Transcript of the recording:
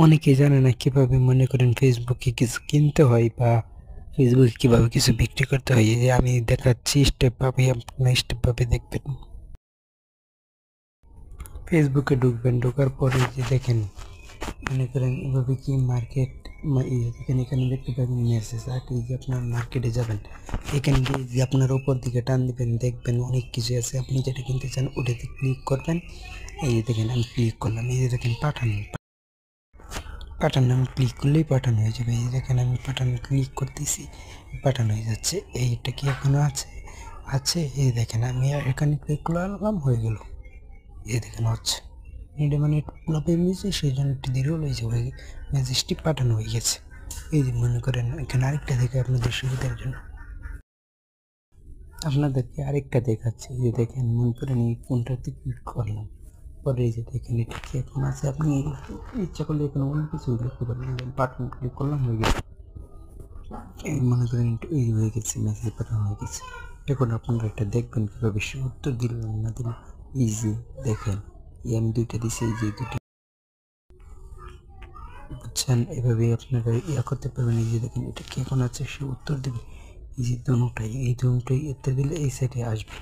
অনেকেই জানে না কিভাবে মনে করেন ফেসবুকে কিছু কিনতে হয় বা ফেসবুকে কিভাবে কিছু বিক্রি করতে হয়। এই যে আমি দেখাচ্ছি স্টেপ ভাবে, আপনারা স্টেপ ভাবে দেখবেন। ফেসবুকে ঢুকবেন, ঢোকার পরে যে দেখেন মনে করেন এভাবে কি মার্কেট, এখানে এখানে দেখতে পাবেন মেসেজ। আর এই যে আপনার মার্কেটে যাবেন, এখানে গিয়ে যে আপনার উপর দিকে টান দিবেন, দেখবেন অনেক কিছু আছে। আপনি যেটা কিনতে চান ওটাতে ক্লিক করবেন। এই যে দেখেন আমি ক্লিক করলাম, এই যে দেখেন পাঠান, পাঠান নামে ক্লিক করলেই পাঠানো হয়ে যাবে। এই দেখেন আমি পাঠান ক্লিক করতেছি, পাঠানো হয়ে যাচ্ছে। এইটা কি এখনো আছে? আছে। এই দেখেন আমি এখানে ক্লিক করলাম, হয়ে গেল। এই দেখেন হচ্ছে এটা মানে একটু নিয়েছে, সেই জন্য একটু দৃঢ় হয়েছে, হয়ে মেসেজটি পাঠানো হয়ে গেছে। এই যে মনে করেন এখানে আরেকটা দেখে আপনাদের সুবিধার জন্য আপনাদেরকে আরেকটা দেখাচ্ছি। এই যে দেখেন মনে করেন এই ফোনটাতে ক্লিক করলাম, পরে এই যে দেখেন এটা কি এখন আছে। আপনি ইচ্ছা করলে এখানে অনেক কিছু লিখতে পারেন। বাটন ক্লিক করলাম, হয়ে গেছে। এই মনে করেন এই হয়ে গেছে, মেসেজ পাঠানো হয়ে গেছে। এখন আপনারা এটা দেখবেন কীভাবে সে উত্তর দিলাম না দিলাম। এই যে দেখেন এই আমি দুইটা দিছি, এই যে দুইটা বুঝছেন। এভাবে আপনারা ইয়া করতে পারবেন। এই যে দেখেন এটা কি এখন আছে, সে উত্তর দেবে। এই যে দুটাই, এই দুটাই উত্তর দিলে এই সাইডে আসবে।